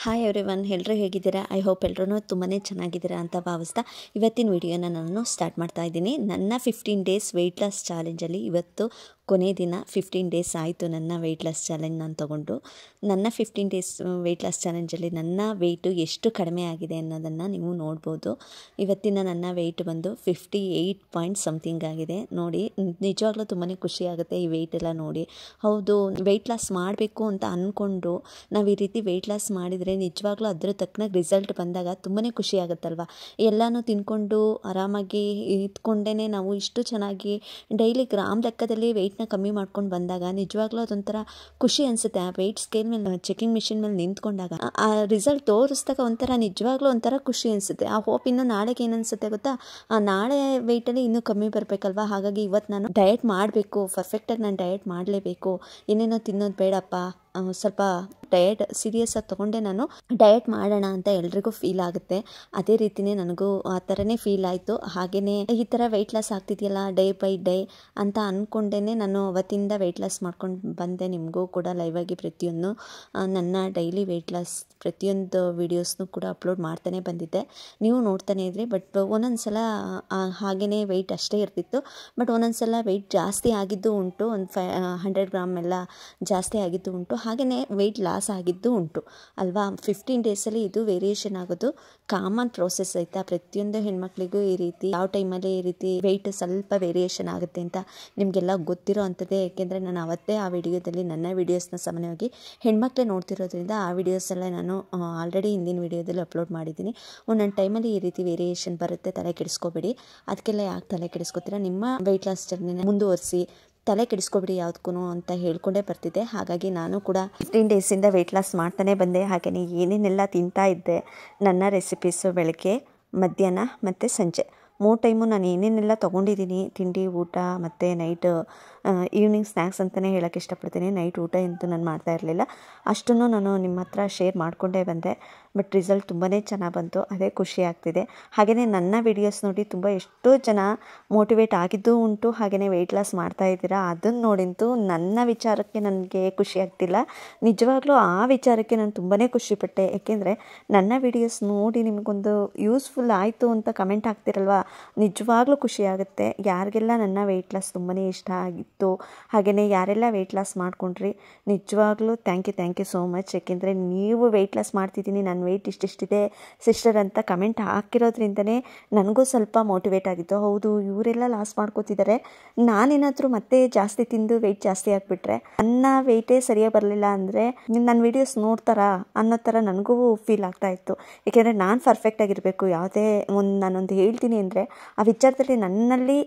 Hi everyone, ಎಲ್ಲರೂ ಹೇಗಿದ್ದೀರಾ? I hope ಎಲ್ಲರೂ ತುಂಬಾ ಚೆನ್ನಾಗಿದ್ದೀರಾ ಅಂತ ಭಾವಿಸ್ತಾ ಇವತ್ತಿನ ವಿಡಿಯೋನ ನಾನು ಸ್ಟಾರ್ಟ್ ಮಾಡ್ತಾ ಇದ್ದೀನಿ. ನನ್ನ 15 ಡೇಸ್ ವೆಯ್ಟ್ ಲಾಸ್ ಚಾಲೆಂಜಲ್ಲಿ ಇವತ್ತು ಕೊನೆ ದಿನ. 15 ಡೇಸ್ ಆಯಿತು ನನ್ನ ವೆಯ್ಟ್ ಲಾಸ್ ಚಾಲೆಂಜ್ ನಾನು ತೊಗೊಂಡು. ನನ್ನ 15 ಡೇಸ್ ವೆಯ್ಟ್ ಲಾಸ್ ಚಾಲೆಂಜಲ್ಲಿ ನನ್ನ ವೆಯ್ಟು ಎಷ್ಟು ಕಡಿಮೆ ಆಗಿದೆ ಅನ್ನೋದನ್ನು ನೀವು ನೋಡ್ಬೋದು. ಇವತ್ತಿನ ನನ್ನ ವೆಯ್ಟ್ ಬಂದು 58 ಪಾಯಿಂಟ್ ಸಮಥಿಂಗ್ ಆಗಿದೆ. ನೋಡಿ, ನಿಜವಾಗ್ಲೂ ತುಂಬಾ ಖುಷಿ ಆಗುತ್ತೆ ಈ ವೆಯ್ಟ್ ಎಲ್ಲ ನೋಡಿ. ಹೌದು, ವೆಯ್ಟ್ ಲಾಸ್ ಮಾಡಬೇಕು ಅಂತ ಅಂದ್ಕೊಂಡು ನಾವು ಈ ರೀತಿ ವೆಯ್ಟ್ ಲಾಸ್ ಮಾಡಿದರೆ ನಿಜವಾಗ್ಲೂ ಅದ್ರ ತಕ್ಕನಾಗಿ ರಿಸಲ್ಟ್ ಬಂದಾಗ ತುಂಬಾ ಖುಷಿ ಆಗುತ್ತಲ್ವ. ಎಲ್ಲನೂ ತಿನ್ಕೊಂಡು ಆರಾಮಾಗಿ ಇದ್ಕೊಂಡೇ ನಾವು ಇಷ್ಟು ಚೆನ್ನಾಗಿ ಡೈಲಿ ಗ್ರಾಮ್ ಲೆಕ್ಕದಲ್ಲಿ ವೆಯ್ಟ್ನ ಕಮ್ಮಿ ಮಾಡ್ಕೊಂಡು ಬಂದಾಗ ನಿಜವಾಗ್ಲೂ ಅದೊಂಥರ ಖುಷಿ ಅನಿಸುತ್ತೆ. ಆ ವೆಯ್ಟ್ ಸ್ಕೇಲ್ ಮೇಲೆ ಚೆಕಿಂಗ್ ಮಿಷಿನ್ ಮೇಲೆ ನಿಂತ್ಕೊಂಡಾಗ ಆ ರಿಸಲ್ಟ್ ತೋರಿಸಿದಾಗ ಒಂಥರ ನಿಜವಾಗ್ಲೂ ಒಂಥರ ಖುಷಿ ಅನಿಸುತ್ತೆ. ಆ ಹೋಪ್ ಇನ್ನು ನಾಳೆಗೆ ಏನು ಅನಿಸುತ್ತೆ ಗೊತ್ತಾ, ನಾಳೆ ವೆಯ್ಟಲ್ಲಿ ಇನ್ನೂ ಕಮ್ಮಿ ಬರಬೇಕಲ್ವ. ಹಾಗಾಗಿ ಇವತ್ತು ನಾನು ಡಯಟ್ ಮಾಡಬೇಕು, ಪರ್ಫೆಕ್ಟಾಗಿ ನಾನು ಡಯಟ್ ಮಾಡಲೇಬೇಕು, ಏನೇನೋ ತಿನ್ನೋದು ಬೇಡಪ್ಪ, ಸ್ವಲ್ಪ ಡಯಟ್ ಸೀರಿಯಸ್ ಆಗಿ ತೊಗೊಂಡೆ ನಾನು ಡಯಟ್ ಮಾಡೋಣ ಅಂತ ಎಲ್ರಿಗೂ ಫೀಲ್ ಆಗುತ್ತೆ. ಅದೇ ರೀತಿಯೇ ನನಗೂ ಆ ಥರನೇ ಫೀಲ್ ಆಯಿತು. ಹಾಗೆಯೇ ಈ ಥರ ವೆಯ್ಟ್ ಲಾಸ್ ಆಗ್ತಿದೆಯಲ್ಲ ಡೇ ಬೈ ಡೇ ಅಂತ ಅಂದ್ಕೊಂಡೇ ನಾನು ಅವತ್ತಿಂದ ವೆಯ್ಟ್ ಲಾಸ್ ಮಾಡ್ಕೊಂಡು ಬಂದೆ. ನಿಮಗೂ ಕೂಡ ಲೈವ್ ಆಗಿ ಪ್ರತಿಯೊಂದು ನನ್ನ ಡೈಲಿ ವೆಯ್ಟ್ ಲಾಸ್ ಪ್ರತಿಯೊಂದು ವೀಡಿಯೋಸ್ನೂ ಕೂಡ ಅಪ್ಲೋಡ್ ಮಾಡ್ತಾನೆ ಬಂದಿದ್ದೆ, ನೀವು ನೋಡ್ತಾನೆ ಇದ್ರಿ. ಬಟ್ ಒಂದೊಂದು ಸಲ ಹಾಗೆಯೇ ವೆಯ್ಟ್ ಅಷ್ಟೇ ಇರ್ತಿತ್ತು. ಬಟ್ ಒಂದೊಂದು ಸಲ ವೆಯ್ಟ್ ಜಾಸ್ತಿ ಆಗಿದ್ದು ಉಂಟು, ಒಂದು 100 ಗ್ರಾಮ್ ಎಲ್ಲ ಜಾಸ್ತಿ ಆಗಿದ್ದು ಉಂಟು. ಹಾಗೆಯೇ ವೆಯ್ಟ್ ಲಾಸ್ ಆಗಿದ್ದು ಉಂಟು ಅಲ್ವಾ. 15 ಡೇಸಲ್ಲಿ ಇದು ವೇರಿಯೇಷನ್ ಆಗೋದು ಕಾಮನ್ ಪ್ರೋಸೆಸ್ ಆಯಿತಾ. ಪ್ರತಿಯೊಂದು ಹೆಣ್ಮಕ್ಳಿಗೂ ಈ ರೀತಿ ಯಾವ ಟೈಮಲ್ಲಿ ಈ ರೀತಿ ವೆಯ್ಟ್ ಸ್ವಲ್ಪ ವೇರಿಯೇಷನ್ ಆಗುತ್ತೆ ಅಂತ ನಿಮಗೆಲ್ಲ ಗೊತ್ತಿರೋ ಅಂಥದ್ದೇ. ಏಕೆಂದರೆ ನಾನು ಅವತ್ತೇ ಆ ವಿಡಿಯೋದಲ್ಲಿ ನನ್ನ ವೀಡಿಯೋಸ್ನ ಸಾಮಾನ್ಯವಾಗಿ ಹೆಣ್ಮಕ್ಳೇ ನೋಡ್ತಿರೋದ್ರಿಂದ ಆ ವಿಡಿಯೋಸ್ ಎಲ್ಲ ನಾನು ಆಲ್ರೆಡಿ ಹಿಂದಿನ ವಿಡಿಯೋದಲ್ಲಿ ಅಪ್ಲೋಡ್ ಮಾಡಿದ್ದೀನಿ. ಒಂದೊಂದು ಟೈಮಲ್ಲಿ ಈ ರೀತಿ ವೇರಿಯೇಷನ್ ಬರುತ್ತೆ, ತಲೆ ಕೆಡಿಸ್ಕೋಬೇಡಿ. ಅದಕ್ಕೆಲ್ಲ ಯಾಕೆ ತಲೆ ಕೆಡಿಸ್ಕೋತೀರಾ, ನಿಮ್ಮ ವೆಯ್ಟ್ ಲಾಸ್ ಜರ್ನಿನ ಮುಂದುವರಿಸಿ, ತಲೆ ಕೆಡಿಸ್ಕೊಬಿಡಿ ಯಾವುದಕ್ಕೂ ಅಂತ ಹೇಳ್ಕೊಂಡೇ ಬರ್ತಿದ್ದೆ. ಹಾಗಾಗಿ ನಾನು ಕೂಡ 15 ಡೇಸಿಂದ ವೆಯ್ಟ್ ಲಾಸ್ ಮಾಡ್ತಾನೆ ಬಂದೆ. ಹಾಗೆಯೇ ಏನೇನೆಲ್ಲ ತಿಂತಾ ಇದ್ದೆ, ನನ್ನ ರೆಸಿಪೀಸು ಬೆಳಗ್ಗೆ, ಮಧ್ಯಾಹ್ನ ಮತ್ತು ಸಂಜೆ 3 ಟೈಮು ನಾನು ಏನೇನೆಲ್ಲ ತೊಗೊಂಡಿದ್ದೀನಿ, ತಿಂಡಿ, ಊಟ ಮತ್ತು ನೈಟ್ ಈವ್ನಿಂಗ್ ಸ್ನ್ಯಾಕ್ಸ್ ಅಂತಲೇ ಹೇಳೋಕ್ಕೆ ಇಷ್ಟಪಡ್ತೀನಿ. ನೈಟ್ ಊಟ ಅಂತೂ ನಾನು ಮಾಡ್ತಾ ಇರಲಿಲ್ಲ. ಅಷ್ಟನ್ನು ನಾನು ನಿಮ್ಮ ಹತ್ರ ಶೇರ್ ಮಾಡಿಕೊಂಡೇ ಬಂದೆ. ಬಟ್ ರಿಸಲ್ಟ್ ತುಂಬಾ ಚೆನ್ನಾಗಿ ಬಂತು, ಅದೇ ಖುಷಿ ಆಗ್ತಿದೆ. ಹಾಗೆಯೇ ನನ್ನ ವಿಡಿಯೋಸ್ ನೋಡಿ ಎಷ್ಟೋ ಜನ ಮೋಟಿವೇಟ್ ಆಗಿದ್ದೂ ಉಂಟು. ಹಾಗೆಯೇ ವೆಯ್ಟ್ ಲಾಸ್ ಮಾಡ್ತಾ ಇದ್ದೀರಾ, ಅದನ್ನು ನೋಡಿಂತೂ ನನ್ನ ವಿಚಾರಕ್ಕೆ ನನಗೆ ಖುಷಿ ಆಗ್ತಿಲ್ಲ. ನಿಜವಾಗ್ಲೂ ಆ ವಿಚಾರಕ್ಕೆ ನಾನು ತುಂಬಾ ಖುಷಿಪಟ್ಟೆ. ಏಕೆಂದರೆ ನನ್ನ ವಿಡಿಯೋಸ್ ನೋಡಿ ನಿಮಗೊಂದು ಯೂಸ್ಫುಲ್ ಆಯಿತು ಅಂತ ಕಮೆಂಟ್ ಹಾಕ್ತಿರಲ್ವ, ನಿಜವಾಗ್ಲೂ ಖುಷಿ ಆಗುತ್ತೆ. ಯಾರಿಗೆಲ್ಲ ನನ್ನ ವೆಯ್ಟ್ ಲಾಸ್ ತುಂಬಾ ಇಷ್ಟ ಆಗಿತ್ತು, ಹಾಗೆಯೇ ಯಾರೆಲ್ಲ ವೆಯ್ಟ್ ಲಾಸ್ ಮಾಡ್ಕೊಂಡ್ರಿ, ನಿಜವಾಗ್ಲೂ ಥ್ಯಾಂಕ್ ಯು ಸೋ ಮಚ್. ಏಕೆಂದರೆ ನೀವು ವೆಯ್ಟ್ ಲಾಸ್ ಮಾಡ್ತಿದ್ದೀನಿ, ನನ್ನ ವೆಯ್ಟ್ ಇಷ್ಟಿಷ್ಟಿದೆ ಸಿಸ್ಟರ್ ಅಂತ ಕಮೆಂಟ್ ಹಾಕಿರೋದ್ರಿಂದನೇ ನನಗೂ ಸ್ವಲ್ಪ ಮೋಟಿವೇಟ್ ಆಗಿತ್ತು. ಹೌದು, ಇವರೆಲ್ಲ ಲಾಸ್ ಮಾಡ್ಕೋತಿದ್ದಾರೆ, ನಾನೇನಾದರೂ ಮತ್ತೆ ಜಾಸ್ತಿ ತಿಂದು ವೆಯ್ಟ್ ಜಾಸ್ತಿ ಆಗಿಬಿಟ್ರೆ, ನನ್ನ ವೆಯ್ಟೇ ಸರಿಯಾಗಿ ಬರಲಿಲ್ಲ ಅಂದರೆ ನನ್ನ ವೀಡಿಯೋಸ್ ನೋಡ್ತಾರಾ ಅನ್ನೋ ಥರ ನನಗೂ ಫೀಲ್ ಆಗ್ತಾಯಿತ್ತು. ಏಕೆಂದರೆ ನಾನು ಪರ್ಫೆಕ್ಟಾಗಿರಬೇಕು. ಯಾವುದೇ ನಾನೊಂದು ಹೇಳ್ತೀನಿ ಅಂದರೆ ಆ ವಿಚಾರದಲ್ಲಿ ನನ್ನಲ್ಲಿ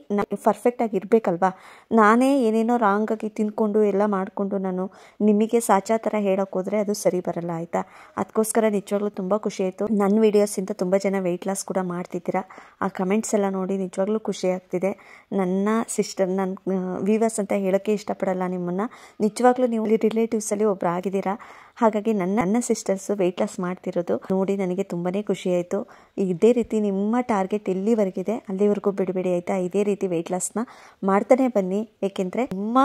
ಪರ್ಫೆಕ್ಟಾಗಿ ಇರಬೇಕಲ್ವಾ. ನಾನೇ ಏನೇನೋ ರಾಂಗಾಗಿ ತಿಂದ್ಕೊಂಡು ಎಲ್ಲ ಮಾಡಿಕೊಂಡು ನಾನು ನಿಮಗೆ ಸಾಚಾ ಥರ ಹೇಳೋಕ್ಕೋದ್ರೆ ಅದು ಸರಿ ಬರಲ್ಲ, ಆಯಿತಾ. ಅದಕ್ಕೋಸ್ಕರ ನಿಜವಾಗ್ಲೂ ತುಂಬ ಖುಷಿ ಆಯಿತು. ನನ್ನ ವೀಡಿಯೋಸಿಂದ ತುಂಬ ಜನ ವೆಯ್ಟ್ ಲಾಸ್ ಕೂಡ ಮಾಡ್ತಿದ್ದೀರಾ. ಆ ಕಮೆಂಟ್ಸ್ ಎಲ್ಲ ನೋಡಿ ನಿಜವಾಗ್ಲೂ ಖುಷಿ ಆಗ್ತಿದೆ. ನನ್ನ ಸಿಸ್ಟರ್, ನನ್ನ ವೀವರ್ಸ್ ಅಂತ ಹೇಳೋಕ್ಕೆ ಇಷ್ಟಪಡಲ್ಲ ನಿಮ್ಮನ್ನು, ನಿಜವಾಗ್ಲೂ ನೀವು ರಿಲೇಟಿವ್ಸಲ್ಲಿ ಒಬ್ಬರು ಆಗಿದ್ದೀರಾ. ಹಾಗಾಗಿ ನನ್ನ ಸಿಸ್ಟರ್ಸು ವೆಯ್ಟ್ ಲಾಸ್ ಮಾಡ್ತಿರೋದು ನೋಡಿ ನನಗೆ ತುಂಬಾ ಖುಷಿ ಆಯಿತು. ಇದೇ ರೀತಿ ನಿಮ್ಮ ಟಾರ್ಗೆಟ್ ಎಲ್ಲಿವರೆಗಿದೆ ಅಲ್ಲಿವರೆಗೂ ಬಿಡಬೇಡಿ, ಆಯಿತಾ. ಇದೇ ರೀತಿ ವೆಯ್ಟ್ ಲಾಸ್ನ ಮಾಡ್ತಾನೆ ಬನ್ನಿ. ಏಕೆಂದರೆ ನಿಮ್ಮ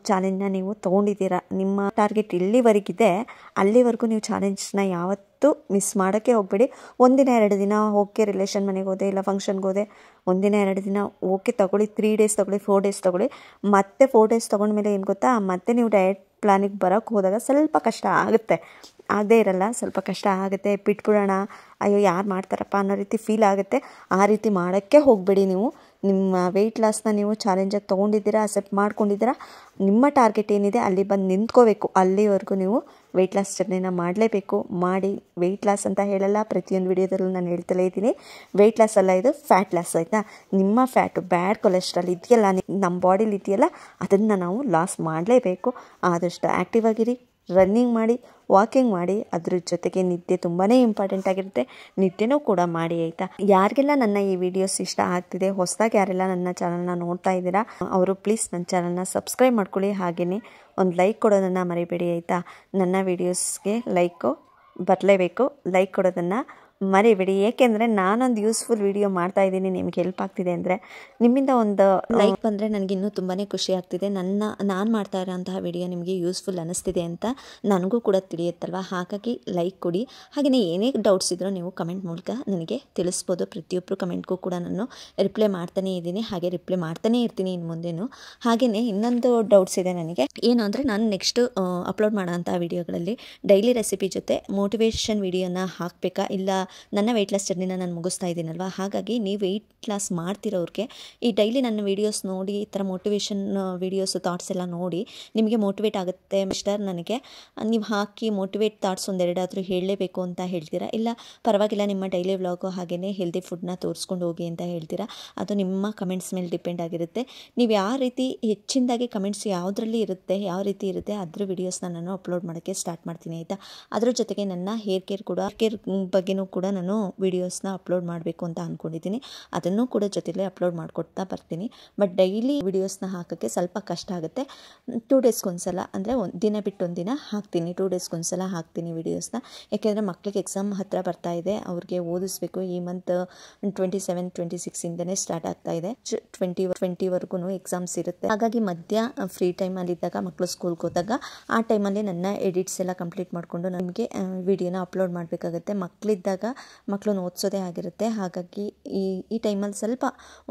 ಚಾಲೆಂಜ್ನ ನೀವು ತೊಗೊಂಡಿದ್ದೀರಾ, ನಿಮ್ಮ ಟಾರ್ಗೆಟ್ ಎಲ್ಲಿವರೆಗಿದೆ ಅಲ್ಲಿವರೆಗೂ ನೀವು ಚಾಲೆಂಜ್ನ ಯಾವತ್ತೂ ಮಿಸ್ ಮಾಡೋಕ್ಕೆ ಹೋಗಬೇಡಿ. ಒಂದಿನ 2 ದಿನ ಓಕೆ, ರಿಲೇಷನ್ ಮನೆಗೆ ಹೋದೆ ಇಲ್ಲ ಫಂಕ್ಷನ್ಗೆ ಹೋದೆ, ಒಂದಿನ 2 ದಿನ ಓಕೆ ತಗೊಳ್ಳಿ, 3 ಡೇಸ್ ತಗೊಳ್ಳಿ, 4 ಡೇಸ್ ತಗೊಳ್ಳಿ. ಮತ್ತೆ 4 ಡೇಸ್ ತೊಗೊಂಡ್ಮೇಲೆ ಏನು ಗೊತ್ತಾ, ಮತ್ತೆ ನೀವು ಡಯಟ್ ಪ್ಲಾನಿಗೆ ಬರೋಕ್ಕೆ ಹೋದಾಗ ಸ್ವಲ್ಪ ಕಷ್ಟ ಆಗುತ್ತೆ, ಆಗದೇ ಇರಲ್ಲ, ಸ್ವಲ್ಪ ಕಷ್ಟ ಆಗುತ್ತೆ. ಬಿಟ್ಬಿಡೋಣ, ಅಯ್ಯೋ ಯಾರು ಮಾಡ್ತಾರಪ್ಪ ಅನ್ನೋ ರೀತಿ ಫೀಲ್ ಆಗುತ್ತೆ. ಆ ರೀತಿ ಮಾಡೋಕ್ಕೆ ಹೋಗಬೇಡಿ. ನೀವು ನಿಮ್ಮ ವೆಯ್ಟ್ ಲಾಸ್ನ ನೀವು ಚಾಲೆಂಜಾಗಿ ತೊಗೊಂಡಿದ್ದೀರಾ, ಅಕ್ಸೆಪ್ಟ್ ಮಾಡ್ಕೊಂಡಿದ್ದೀರಾ, ನಿಮ್ಮ ಟಾರ್ಗೆಟ್ ಏನಿದೆ ಅಲ್ಲಿ ಬಂದು ನಿಂತ್ಕೋಬೇಕು. ಅಲ್ಲಿವರೆಗೂ ನೀವು ವೆಯ್ಟ್ ಲಾಸ್ ಜರ್ನಿನ ಮಾಡಲೇಬೇಕು. ಮಾಡಿ. ವೆಯ್ಟ್ ಲಾಸ್ ಅಂತ ಹೇಳಲ್ಲ, ಪ್ರತಿಯೊಂದು ವಿಡಿಯೋದಲ್ಲೂ ನಾನು ಹೇಳ್ತಲೇ ಇದ್ದೀನಿ, ವೆಯ್ಟ್ ಲಾಸ್ ಅಲ್ಲ, ಇದು ಫ್ಯಾಟ್ ಲಾಸ್, ಆಯಿತಾ. ನಿಮ್ಮ ಫ್ಯಾಟು, ಬ್ಯಾಡ್ ಕೊಲೆಸ್ಟ್ರಾಲ್ ಇದೆಯಲ್ಲ ನಮ್ಮ ಬಾಡಿಲಿ ಇದೆಯಲ್ಲ, ಅದನ್ನು ನಾವು ಲಾಸ್ ಮಾಡಲೇಬೇಕು. ಆದಷ್ಟು ಆ್ಯಕ್ಟಿವ್ ಆಗಿರಿ, ರನ್ನಿಂಗ್ ಮಾಡಿ, ವಾಕಿಂಗ್ ಮಾಡಿ. ಅದ್ರ ಜೊತೆಗೆ ನಿದ್ದೆ ತುಂಬಾ ಇಂಪಾರ್ಟೆಂಟ್ ಆಗಿರುತ್ತೆ, ನಿದ್ದೆನೂ ಕೂಡ ಮಾಡಿ, ಆಯಿತಾ. ಯಾರಿಗೆಲ್ಲ ನನ್ನ ಈ ವಿಡಿಯೋಸ್ ಇಷ್ಟ ಆಗ್ತಿದೆ, ಹೊಸದಾಗಿ ಯಾರೆಲ್ಲ ನನ್ನ ಚಾನಲ್ನ ನೋಡ್ತಾ ಇದ್ದೀರಾ ಅವರು ಪ್ಲೀಸ್ ನನ್ನ ಚಾನಲ್ನ ಸಬ್ಸ್ಕ್ರೈಬ್ ಮಾಡ್ಕೊಳ್ಳಿ. ಹಾಗೆಯೇ ಒಂದು ಲೈಕ್ ಕೊಡೋದನ್ನು ಮರಿಬೇಡಿ, ಆಯಿತಾ. ನನ್ನ ವೀಡಿಯೋಸ್ಗೆ ಲೈಕು ಬರಲೇಬೇಕು, ಲೈಕ್ ಕೊಡೋದನ್ನು ಮರಿಬೇಡಿ. ಏಕೆಂದರೆ ನಾನೊಂದು ಯೂಸ್ಫುಲ್ ವಿಡಿಯೋ ಮಾಡ್ತಾಯಿದ್ದೀನಿ, ನಿಮ್ಗೆ ಹೆಲ್ಪ್ ಆಗ್ತಿದೆ ಅಂದರೆ ನಿಮ್ಮಿಂದ ಒಂದು ಲೈಕ್ ಬಂದರೆ ನನಗಿನ್ನೂ ತುಂಬಾ ಖುಷಿ ಆಗ್ತಿದೆ. ನಾನು ಮಾಡ್ತಾ ಇರೋಂತಹ ವಿಡಿಯೋ ನಿಮಗೆ ಯೂಸ್ಫುಲ್ ಅನ್ನಿಸ್ತಿದೆ ಅಂತ ನನಗೂ ಕೂಡ ತಿಳಿಯುತ್ತಲ್ವ. ಹಾಗಾಗಿ ಲೈಕ್ ಕೊಡಿ. ಹಾಗೆಯೇ ಏನೇ ಡೌಟ್ಸ್ ಇದ್ದರೂ ನೀವು ಕಮೆಂಟ್ ಮೂಲಕ ನನಗೆ ತಿಳಿಸ್ಬೋದು. ಪ್ರತಿಯೊಬ್ಬರು ಕಮೆಂಟ್ಗೂ ಕೂಡ ನಾನು ರಿಪ್ಲೈ ಮಾಡ್ತಾನೇ ಇದ್ದೀನಿ, ಹಾಗೆ ರಿಪ್ಲೈ ಮಾಡ್ತಾನೇ ಇರ್ತೀನಿ ಇನ್ನು ಮುಂದೆನೂ. ಹಾಗೆಯೇ ಇನ್ನೊಂದು ಡೌಟ್ಸ್ ಇದೆ ನನಗೆ, ಏನು ಅಂದರೆ ನಾನು ನೆಕ್ಸ್ಟು ಅಪ್ಲೋಡ್ ಮಾಡೋಂಥ ವಿಡಿಯೋಗಳಲ್ಲಿ ಡೈಲಿ ರೆಸಿಪಿ ಜೊತೆ ಮೋಟಿವೇಶನ್ ವಿಡಿಯೋನ ಹಾಕಬೇಕಾ, ಇಲ್ಲ ನನ್ನ ವೆಯ್ಟ್ ಲಾಸ್ ಜರ್ನಿನ ನಾನು ಮುಗಿಸ್ತಾ ಇದ್ದೀನಲ್ವ. ಹಾಗಾಗಿ ನೀವು ವೆಯ್ಟ್ ಲಾಸ್ ಮಾಡ್ತಿರೋರಿಗೆ ಈ ಡೈಲಿ ನನ್ನ ವೀಡಿಯೋಸ್ ನೋಡಿ, ಈ ಥರ ಮೋಟಿವೇಶನ್ ವೀಡಿಯೋಸು ಥಾಟ್ಸ್ ಎಲ್ಲ ನೋಡಿ ನಿಮಗೆ ಮೋಟಿವೇಟ್ ಆಗುತ್ತೆ ಮಿಸ್ಟರ್, ನನಗೆ ನೀವು ಹಾಕಿ ಮೋಟಿವೇಟ್ ಥಾಟ್ಸ್ ಒಂದೆರಡಾದರೂ ಹೇಳಲೇಬೇಕು ಅಂತ ಹೇಳ್ತೀರಾ, ಇಲ್ಲ ಪರವಾಗಿಲ್ಲ ನಿಮ್ಮ ಡೈಲಿ ವ್ಲಾಗು ಹಾಗೆಯೇ ಹೆಲ್ದಿ ಫುಡ್ನ ತೋರಿಸ್ಕೊಂಡು ಹೋಗಿ ಅಂತ ಹೇಳ್ತೀರಾ. ಅದು ನಿಮ್ಮ ಕಮೆಂಟ್ಸ್ ಮೇಲೆ ಡಿಪೆಂಡ್ ಆಗಿರುತ್ತೆ. ನೀವು ಯಾವ ರೀತಿ ಹೆಚ್ಚಿನದಾಗಿ ಕಮೆಂಟ್ಸ್ ಯಾವುದರಲ್ಲಿ ಇರುತ್ತೆ, ಯಾವ ರೀತಿ ಇರುತ್ತೆ ಅದ್ರ ವೀಡಿಯೋಸ್ನ ನಾನು ಅಪ್ಲೋಡ್ ಮಾಡೋಕ್ಕೆ ಸ್ಟಾರ್ಟ್ ಮಾಡ್ತೀನಿ ಆಯಿತಾ. ಅದ್ರ ಜೊತೆಗೆ ನನ್ನ ಹೇರ್ ಕೇರ್ ಬಗ್ಗೆನೂ ಕೂಡ ನಾನು ವೀಡಿಯೋಸ್ನ ಅಪ್ಲೋಡ್ ಮಾಡಬೇಕು ಅಂತ ಅಂದ್ಕೊಂಡಿದ್ದೀನಿ. ಅದನ್ನು ಕೂಡ ಜೊತೆಲೇ ಅಪ್ಲೋಡ್ ಮಾಡಿಕೊಡ್ತಾ ಬರ್ತೀನಿ. ಬಟ್ ಡೈಲಿ ವೀಡಿಯೋಸ್ನ ಹಾಕೋಕ್ಕೆ ಸ್ವಲ್ಪ ಕಷ್ಟ ಆಗುತ್ತೆ. 2 ಡೇಸ್ಗೊಂದ್ಸಲ ಅಂದರೆ ದಿನ ಬಿಟ್ಟು ಒಂದಿನ ಹಾಕ್ತೀನಿ, 2 ಡೇಸ್ಗೊಂದ್ಸಲ ಹಾಕ್ತೀನಿ ವೀಡಿಯೋಸ್ನ. ಯಾಕೆಂದರೆ ಮಕ್ಕಳಿಗೆ ಎಕ್ಸಾಮ್ ಹತ್ತಿರ ಬರ್ತಾ ಇದೆ, ಅವ್ರಿಗೆ ಓದಿಸ್ಬೇಕು. ಈ ಮಂತ್ 27, 26ಇಂದನೇ ಸ್ಟಾರ್ಟ್ ಆಗ್ತಾ ಇದೆ, 20ವರೆಗೂ ಎಕ್ಸಾಮ್ಸ್ ಇರುತ್ತೆ. ಹಾಗಾಗಿ ಮಧ್ಯ ಫ್ರೀ ಟೈಮಲ್ಲಿದ್ದಾಗ ಮಕ್ಕಳು ಸ್ಕೂಲ್ಗೆ ಹೋದಾಗ ಆ ಟೈಮಲ್ಲಿ ನನ್ನ ಎಡಿಟ್ಸ್ ಎಲ್ಲ ಕಂಪ್ಲೀಟ್ ಮಾಡಿಕೊಂಡು ನಿಮಗೆ ವಿಡಿಯೋನ ಅಪ್ಲೋಡ್ ಮಾಡಬೇಕಾಗುತ್ತೆ. ಮಕ್ಕಳಿದ್ದಾಗ ಮಕ್ಕಳನ್ನ ಓದಿಸೋದೇ ಆಗಿರುತ್ತೆ. ಹಾಗಾಗಿ ಈ ಟೈಮಲ್ಲಿ ಸ್ವಲ್ಪ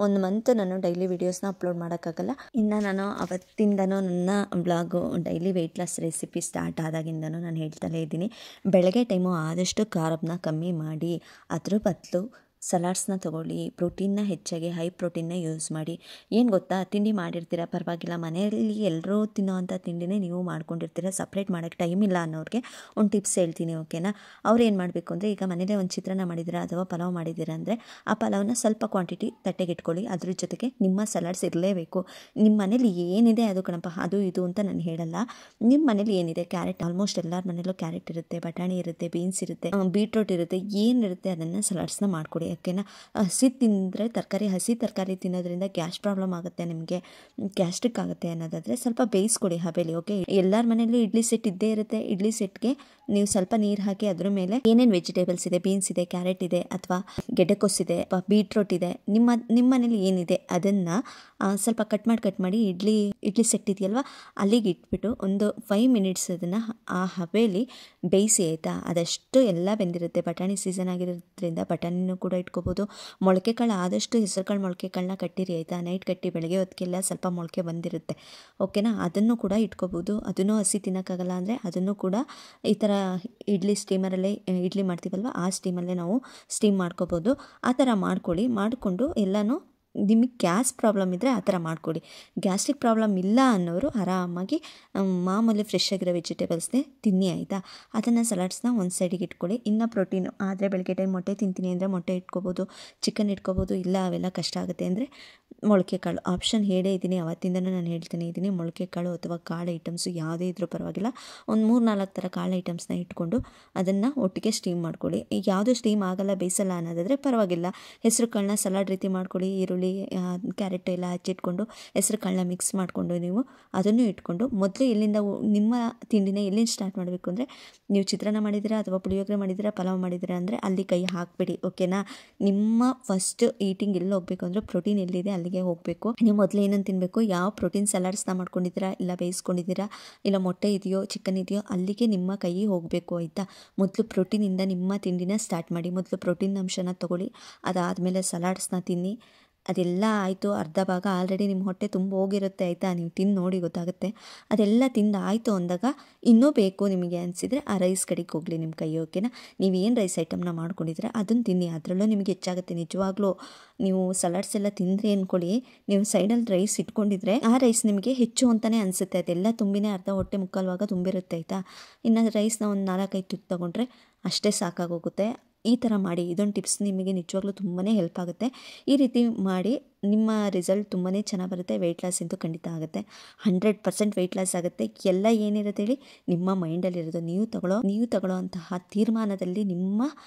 1 ಮಂತ್ ನಾನು ಡೈಲಿ ವೀಡಿಯೋಸ್ನ ಅಪ್ಲೋಡ್ ಮಾಡೋಕ್ಕಾಗಲ್ಲ. ಇನ್ನು ನಾನು ಅವತ್ತಿಂದನೂ ನನ್ನ blog daily weight loss recipe start ಆದಾಗಿಂದನೂ ನಾನು ಹೇಳ್ತಲೇ ಇದ್ದೀನಿ, ಬೆಳಗ್ಗೆ ಟೈಮು ಆದಷ್ಟು ಖಾರನ ಕಮ್ಮಿ ಮಾಡಿ ಅದ್ರ ಬದಲು ಸಲಾಡ್ಸ್ನ ತೊಗೊಳ್ಳಿ, ಪ್ರೋಟೀನ್ನ ಹೆಚ್ಚಾಗಿ ಹೈ ಪ್ರೋಟೀನ್ನ ಯೂಸ್ ಮಾಡಿ. ಏನು ಗೊತ್ತಾ, ತಿಂಡಿ ಮಾಡಿರ್ತೀರ ಪರವಾಗಿಲ್ಲ, ಮನೆಯಲ್ಲಿ ಎಲ್ಲರೂ ತಿನ್ನೋವಂಥ ತಿಂಡಿನೇ ನೀವು ಮಾಡ್ಕೊಂಡಿರ್ತೀರ, ಸಪ್ರೇಟ್ ಮಾಡೋಕ್ಕೆ ಟೈಮ್ ಇಲ್ಲ ಅನ್ನೋರಿಗೆ ಒಂದು ಟಿಪ್ಸ್ ಹೇಳ್ತೀನಿ ಓಕೆನಾ. ಅವ್ರು ಏನು ಮಾಡಬೇಕು ಅಂದರೆ, ಈಗ ಮನೇಲೇ ಒಂದು ಚಿತ್ರಾನ್ನ ಮಾಡಿದ್ದೀರಾ ಅಥವಾ ಪಲಾವ್ ಮಾಡಿದ್ದೀರಾ ಅಂದರೆ ಆ ಪಲಾವ್ನ ಸ್ವಲ್ಪ ಕ್ವಾಂಟಿಟಿ ತಟ್ಟೆಗೆ ಇಟ್ಕೊಳ್ಳಿ. ಅದ್ರ ಜೊತೆಗೆ ನಿಮ್ಮ ಸಲಾಡ್ಸ್ ಇರಲೇಬೇಕು. ನಿಮ್ಮ ಮನೇಲಿ ಏನಿದೆ ಅದು ಕಣಪ್ಪ, ಅದು ಇದು ಅಂತ ನಾನು ಹೇಳಲ್ಲ. ನಿಮ್ಮ ಮನೇಲಿ ಏನಿದೆ, ಕ್ಯಾರೆಟ್, ಆಲ್ಮೋಸ್ಟ್ ಎಲ್ಲರ ಮನೇಲೂ ಕ್ಯಾರೆಟ್ ಇರುತ್ತೆ, ಬಟಾಣಿ ಇರುತ್ತೆ, ಬೀನ್ಸ್ ಇರುತ್ತೆ, ಬೀಟ್ರೂಟ್ ಇರುತ್ತೆ, ಏನಿರುತ್ತೆ ಅದನ್ನು ಸಲಾಡ್ಸ್ನ ಮಾಡಿಕೊಡಿ ಓಕೆನಾ. ಹಸಿ ತಿಂದರೆ ಹಸಿ ತರಕಾರಿ ತಿನ್ನೋದ್ರಿಂದ ಗ್ಯಾಸ್ ಪ್ರಾಬ್ಲಮ್ ಆಗುತ್ತೆ, ನಿಮಗೆ ಗ್ಯಾಸ್ಟ್ರಿಕ್ ಆಗುತ್ತೆ ಅನ್ನೋದಾದರೆ ಸ್ವಲ್ಪ ಬೇಯಿಸ್ಕೊಡಿ ಹಬೇಲಿ ಓಕೆ. ಎಲ್ಲರ ಮನೇಲಿ ಇಡ್ಲಿ ಸೆಟ್ ಇದ್ದೇ ಇರುತ್ತೆ. ಇಡ್ಲಿ ಸೆಟ್ಗೆ ನೀವು ಸ್ವಲ್ಪ ನೀರು ಹಾಕಿ ಅದ್ರ ಮೇಲೆ ಏನೇನು ವೆಜಿಟೇಬಲ್ಸ್ ಇದೆ, ಬೀನ್ಸ್ ಇದೆ, ಕ್ಯಾರೆಟ್ ಇದೆ, ಅಥವಾ ಗೆಡ್ಡೆಕೋಸು ಇದೆ, ಬೀಟ್ರೂಟ್ ಇದೆ, ನಿಮ್ಮ ಮನೇಲಿ ಏನಿದೆ ಅದನ್ನು ಸ್ವಲ್ಪ ಕಟ್ ಮಾಡಿ ಇಡ್ಲಿ ಸೆಟ್ ಇದೆಯಲ್ವ ಅಲ್ಲಿಗೆ ಇಟ್ಬಿಟ್ಟು ಒಂದು 5 ಮಿನಿಟ್ಸ್ ಅದನ್ನು ಆ ಹಬೇಲಿ ಬೇಯಿಸಿ ಆಯಿತಾ. ಅದಷ್ಟು ಎಲ್ಲ ಬೆಂದಿರುತ್ತೆ. ಬಟಾಣಿ ಸೀಸನ್ ಆಗಿರೋದ್ರಿಂದ ಬಟಾಣಿನೂ ಕೂಡ ಇಟ್ಕೋಬೋದು. ಮೊಳಕೆ ಕಾಳು ಆದಷ್ಟು ಹೆಸರು ಕಾಳು ಮೊಳಕೆ ಕಾಳನ್ನ ಕಟ್ಟಿರಿ ಆಯಿತಾ. ನೈಟ್ ಕಟ್ಟಿ ಬೆಳಗ್ಗೆ ಹೊತ್ತಿಗೆಲ್ಲ ಸ್ವಲ್ಪ ಮೊಳಕೆ ಬಂದಿರುತ್ತೆ ಓಕೆನಾ. ಅದನ್ನು ಕೂಡ ಇಟ್ಕೋಬೋದು. ಅದನ್ನು ಹಸಿ ತಿನ್ನೋಕ್ಕಾಗಲ್ಲ ಅಂದರೆ ಅದನ್ನು ಕೂಡ ಈ ಥರ ಇಡ್ಲಿ ಸ್ಟೀಮರಲ್ಲೇ ಇಡ್ಲಿ ಮಾಡ್ತೀವಲ್ವ ಆ ಸ್ಟೀಮಲ್ಲೇ ನಾವು ಸ್ಟೀಮ್ ಮಾಡ್ಕೋಬೋದು. ಆ ಥರ ಮಾಡಿಕೊಂಡು ಎಲ್ಲನೂ ನಿಮಗೆ ಗ್ಯಾಸ್ ಪ್ರಾಬ್ಲಮ್ ಇದ್ದರೆ ಆ ಥರ ಮಾಡಿಕೊಡಿ. ಗ್ಯಾಸ್ಟ್ರಿಕ್ ಪ್ರಾಬ್ಲಮ್ ಇಲ್ಲ ಅನ್ನೋರು ಆರಾಮಾಗಿ ಮಾಮೂಲಿ ಫ್ರೆಶ್ ಆಗಿರೋ ವೆಜಿಟೇಬಲ್ಸ್ನೇ ತಿನ್ನಿ ಆಯಿತಾ. ಅದನ್ನು ಸಲಾಡ್ಸ್ನ ಒಂದು ಸೈಡಿಗೆ ಇಟ್ಕೊಳ್ಳಿ. ಇನ್ನು ಪ್ರೋಟೀನು ಆದರೆ ಬೆಳಗ್ಗೆ ಟೈಮ್ ಮೊಟ್ಟೆ ತಿಂತೀನಿ ಅಂದರೆ ಮೊಟ್ಟೆ ಇಟ್ಕೋಬೋದು, ಚಿಕನ್ ಇಟ್ಕೋಬೋದು. ಇಲ್ಲ ಅವೆಲ್ಲ ಕಷ್ಟ ಆಗುತ್ತೆ ಅಂದರೆ ಮೊಳಕೆ ಕಾಳು ಆಪ್ಷನ್ ಹೇಳೇ ಇದ್ದೀನಿ, ಅವತ್ತಿಂದನೂ ನಾನು ಹೇಳ್ತಾನೆ ಇದ್ದೀನಿ. ಮೊಳಕೆ ಕಾಳು ಅಥವಾ ಕಾಳು ಐಟಮ್ಸು ಯಾವುದೇ ಇದ್ರೂ ಪರವಾಗಿಲ್ಲ, ಒಂದು 3-4 ಥರ ಕಾಳು ಐಟಮ್ಸ್ನ ಇಟ್ಕೊಂಡು ಅದನ್ನು ಒಟ್ಟಿಗೆ ಸ್ಟೀಮ್ ಮಾಡ್ಕೊಳ್ಳಿ. ಈಗ ಯಾವುದೂ ಸ್ಟೀಮ್ ಆಗಲ್ಲ, ಬೇಯಿಸಲ್ಲ ಅನ್ನೋದಾದರೆ ಪರವಾಗಿಲ್ಲ, ಹೆಸರು ಕಾಳನ್ನ ಸಲಾಡ್ ರೀತಿ ಮಾಡ್ಕೊಳ್ಳಿ. ಈರುಳ್ಳಿ, ಕ್ಯಾರೆಟ್ ಎಲ್ಲ ಹಚ್ಚಿಟ್ಕೊಂಡು ಹೆಸರು ಕಾಳನ್ನ ಮಿಕ್ಸ್ ಮಾಡಿಕೊಂಡು ನೀವು ಅದನ್ನು ಇಟ್ಕೊಂಡು ಮೊದಲು ನಿಮ್ಮ ತಿಂಡಿನ ಎಲ್ಲಿಂದ ಸ್ಟಾರ್ಟ್ ಮಾಡಬೇಕು ಅಂದರೆ, ನೀವು ಚಿತ್ರಾನ್ನ ಮಾಡಿದ್ದೀರಾ ಅಥವಾ ಪುಳಿಯೋಗರೆ ಮಾಡಿದ್ದೀರಾ, ಪಲಾವ್ ಮಾಡಿದ್ದೀರಾ ಅಂದರೆ ಅಲ್ಲಿ ಕೈ ಹಾಕಬೇಡಿ ಓಕೆನಾ. ನಿಮ್ಮ ಫಸ್ಟ್ ಈಟಿಂಗ್ ಎಲ್ಲಿ ಹೋಗಬೇಕು ಅಂದರೆ ಪ್ರೋಟೀನ್ ಎಲ್ಲಿದೆ ಅಲ್ಲಿಗೆ ಹೋಗಬೇಕು. ನೀವು ಮೊದಲು ಏನಂತ ತಿನ್ನಬೇಕು, ಯಾವ ಪ್ರೋಟೀನ್ ಸಲಾಡ್ಸ್ನ ಮಾಡ್ಕೊಂಡಿದ್ದೀರಾ, ಇಲ್ಲ ಬೇಯಿಸ್ಕೊಂಡಿದ್ದೀರಾ, ಇಲ್ಲ ಮೊಟ್ಟೆ ಇದೆಯೋ ಚಿಕನ್ ಇದೆಯೋ ಅಲ್ಲಿಗೆ ನಿಮ್ಮ ಕೈ ಹೋಗಬೇಕು ಆಯಿತಾ. ಮೊದಲು ಪ್ರೋಟೀನಿಂದ ನಿಮ್ಮ ತಿಂಡಿನ ಸ್ಟಾರ್ಟ್ ಮಾಡಿ. ಮೊದಲು ಪ್ರೋಟೀನ್ ಅಂಶನ ತೊಗೊಳ್ಳಿ, ಅದಾದಮೇಲೆ ಸಲಾಡ್ಸ್ನ ತಿನ್ನಿ. ಅದೆಲ್ಲ ಆಯಿತು, ಅರ್ಧ ಭಾಗ ಆಲ್ರೆಡಿ ನಿಮ್ಮ ಹೊಟ್ಟೆ ತುಂಬ ಹೋಗಿರುತ್ತೆ ಆಯಿತಾ. ನೀವು ತಿಂದು ನೋಡಿ ಗೊತ್ತಾಗುತ್ತೆ. ಅದೆಲ್ಲ ತಿಂದು ಆಯಿತು ಅಂದಾಗ ಇನ್ನೂ ಬೇಕು ನಿಮಗೆ ಅನಿಸಿದರೆ ಆ ರೈಸ್ ಕಡೆಗೆ ಹೋಗಲಿ ನಿಮ್ಮ ಕೈ ಓಕೆನಾ. ನೀವೇನು ರೈಸ್ ಐಟಮ್ನ ಮಾಡ್ಕೊಂಡಿದ್ರೆ ಅದನ್ನು ತಿನ್ನಿ, ಅದರಲ್ಲೂ ನಿಮಗೆ ಹೆಚ್ಚಾಗುತ್ತೆ ನಿಜವಾಗ್ಲೂ. ನೀವು ಸಲಾಡ್ಸ್ ಎಲ್ಲ ತಿಂದರೆ ಅಂದ್ಕೊಳ್ಳಿ, ನೀವು ಸೈಡಲ್ಲಿ ರೈಸ್ ಇಟ್ಕೊಂಡಿದ್ರೆ ಆ ರೈಸ್ ನಿಮಗೆ ಹೆಚ್ಚು ಅಂತಲೇ ಅನಿಸುತ್ತೆ. ಅದೆಲ್ಲ ತುಂಬಿನೇ ಅರ್ಧ ಹೊಟ್ಟೆ ಮುಕ್ಕಾಲು ಭಾಗ ತುಂಬಿರುತ್ತೆ ಆಯಿತಾ. ಇನ್ನು ರೈಸ್ನ ಒಂದು 4-5 ತುತ್ತು ತೊಗೊಂಡ್ರೆ ಅಷ್ಟೇ ಸಾಕಾಗೋಗುತ್ತೆ. ಈ ಥರ ಮಾಡಿ. ಇದೊಂದು ಟಿಪ್ಸ್ ನಿಮಗೆ ನಿಜವಾಗ್ಲೂ ತುಂಬಾ ಹೆಲ್ಪ್ ಆಗುತ್ತೆ. ಈ ರೀತಿ ಮಾಡಿ ನಿಮ್ಮ ರಿಸಲ್ಟ್ ತುಂಬಾ ಚೆನ್ನಾಗಿ ಬರುತ್ತೆ. ವೆಯ್ಟ್ ಲಾಸ್ ಅಂತೂ ಖಂಡಿತ ಆಗುತ್ತೆ, 100% ವೆಯ್ಟ್ ಲಾಸ್ ಆಗುತ್ತೆ. ಎಲ್ಲ ಏನಿರುತ್ತೆ ಹೇಳಿ ನಿಮ್ಮ ಮೈಂಡಲ್ಲಿರೋದು. ನೀವು ತಗೊಳ್ಳೋ ಅಂತಹ ತೀರ್ಮಾನದಲ್ಲಿ ನಿಮ್ಮ